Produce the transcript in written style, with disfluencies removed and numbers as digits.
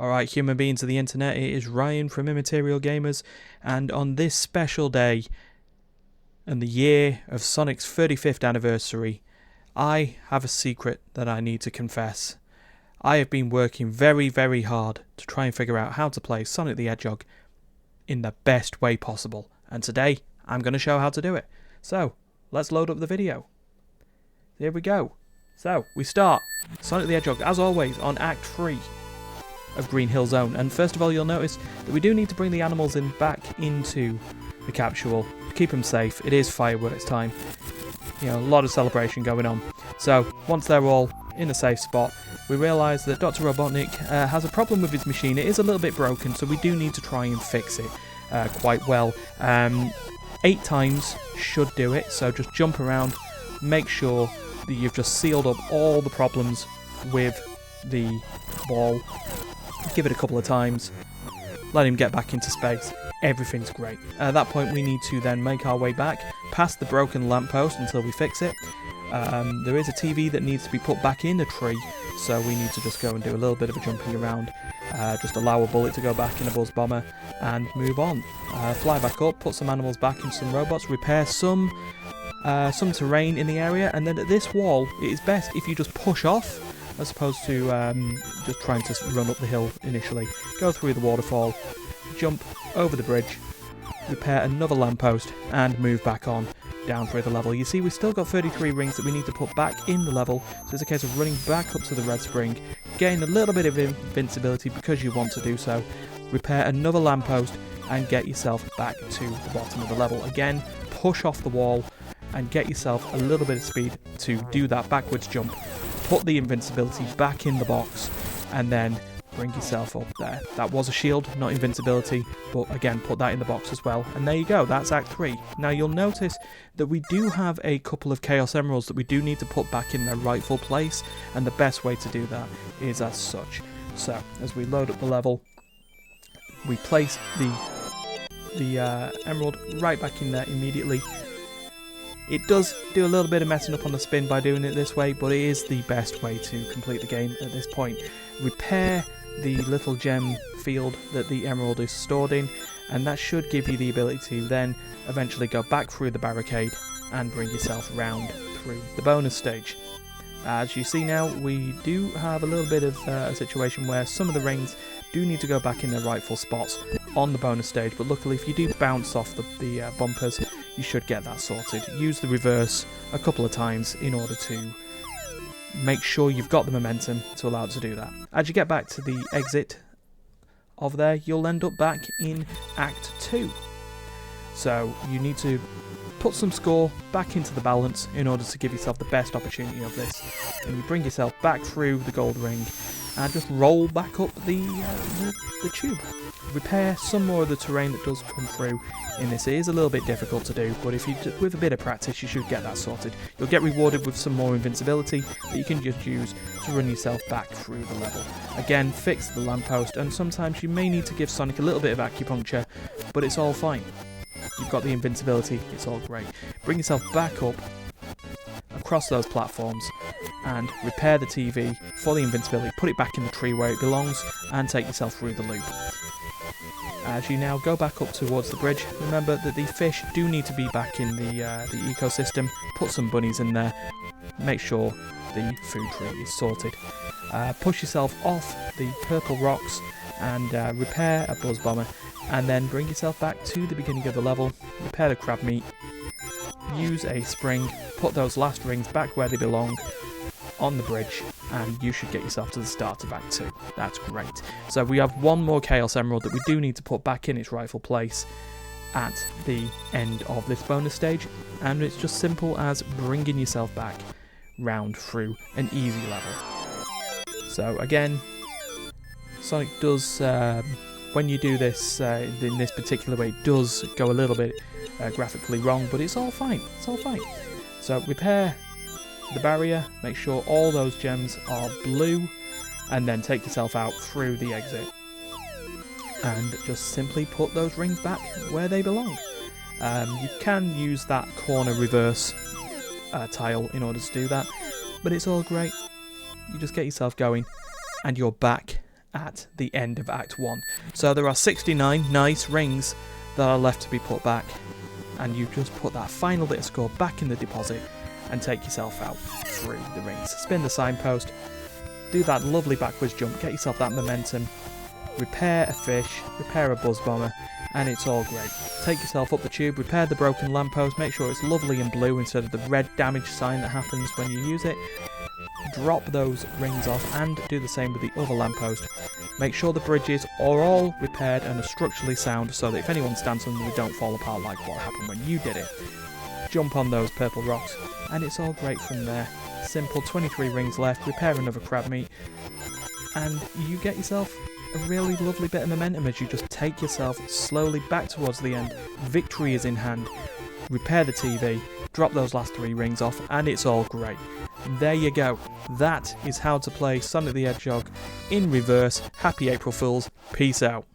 Alright, human beings of the internet, it is Ryan from Immaterial Gamers, and on this special day, in the year of Sonic's 35th anniversary, I have a secret that I need to confess. I have been working very, very hard to try and figure out how to play Sonic the Hedgehog in the best way possible, and today, I'm going to show how to do it. So, let's load up the video. Here we go. So, we start Sonic the Hedgehog, as always, on Act 3. Of Green Hill Zone, and first of all you'll notice that we do need to bring the animals back into the capsule to keep them safe. It is fireworks time, a lot of celebration going on. So once they're all in a safe spot, we realise that Dr. Robotnik has a problem with his machine. It is a little bit broken, so we do need to try and fix it quite well. 8 times should do it, so just jump around, make sure that you've just sealed up all the problems with the ball. Give it a couple of times, let him get back into space, everything's great. At that point we need to then make our way back past the broken lamppost until we fix it. There is a TV that needs to be put back in a tree, so we need to just go and do a little bit of a jumping around, just allow a bullet to go back in a buzz bomber and move on. Fly back up, put some animals back into some robots, repair some terrain in the area, and then at this wall it is best if you just push off as opposed to just trying to run up the hill initially. Go through the waterfall, jump over the bridge, repair another lamppost, and move back on down through the level. You see, we've still got 33 rings that we need to put back in the level, so it's a case of running back up to the red spring, getting a little bit of invincibility because you want to do so, repair another lamppost, and get yourself back to the bottom of the level. Again, push off the wall and get yourself a little bit of speed to do that backwards jump. Put the invincibility back in the box and then bring yourself up there. That was a shield, not invincibility, but again, put that in the box as well. And there you go, that's Act 3. Now you'll notice that we do have a couple of Chaos Emeralds that we do need to put back in their rightful place, and the best way to do that is as such. So, as we load up the level, we place the emerald right back in there immediately. It does do a little bit of messing up on the spin by doing it this way, but it is the best way to complete the game at this point. Repair the little gem field that the emerald is stored in, and that should give you the ability to then eventually go back through the barricade and bring yourself round through the bonus stage. As you see now, we do have a little bit of a situation where some of the rings do need to go back in their rightful spots on the bonus stage, but luckily if you do bounce off the bumpers, you should get that sorted. Use the reverse a couple of times in order to make sure you've got the momentum to allow it to do that. As you get back to the exit of there, you'll end up back in Act 2. So you need to put some score back into the balance in order to give yourself the best opportunity of this. And you bring yourself back through the gold ring and just roll back up the tube. Repair some more of the terrain that does come through in this. It is a little bit difficult to do, but if you with a bit of practice you should get that sorted. You'll get rewarded with some more invincibility that you can just use to run yourself back through the level. Again, fix the lamppost, and sometimes you may need to give Sonic a little bit of acupuncture, but it's all fine. You've got the invincibility, it's all great. Bring yourself back up across those platforms and repair the TV for the invincibility, put it back in the tree where it belongs, and take yourself through the loop. As you now go back up towards the bridge, remember that the fish do need to be back in the ecosystem. Put some bunnies in there, make sure the food tree is sorted. Push yourself off the purple rocks and repair a buzz bomber, and then bring yourself back to the beginning of the level, repair the crab meat, use a spring, put those last rings back where they belong on the bridge, and you should get yourself to the start of Act 2. That's great. So we have one more Chaos Emerald that we do need to put back in its rightful place at the end of this bonus stage, and it's just simple as bringing yourself back round through an easy level. So again, Sonic does, when you do this in this particular way, it does go a little bit graphically wrong, but it's all fine. It's all fine. So repair the barrier, make sure all those gems are blue, and then take yourself out through the exit. And just simply put those rings back where they belong. You can use that corner reverse tile in order to do that, but it's all great. You just get yourself going, and you're back at the end of Act 1. So there are 69 nice rings that are left to be put back, and you just put that final bit of score back in the deposit and take yourself out through the rings. Spin the signpost, do that lovely backwards jump, get yourself that momentum, repair a fish, repair a buzz bomber, and it's all great. Take yourself up the tube, repair the broken lamppost, make sure it's lovely and blue instead of the red damage sign that happens when you use it. Drop those rings off and do the same with the other lamppost. Make sure the bridges are all repaired and are structurally sound so that if anyone stands on them they don't fall apart like what happened when you did it. Jump on those purple rocks and it's all great from there. Simple, 23 rings left, repair another crab meat, and you get yourself a really lovely bit of momentum as you just take yourself slowly back towards the end. Victory is in hand. Repair the TV, drop those last 3 rings off, and it's all great. There you go. That is how to play Sonic the Hedgehog in reverse. Happy April Fools. Peace out.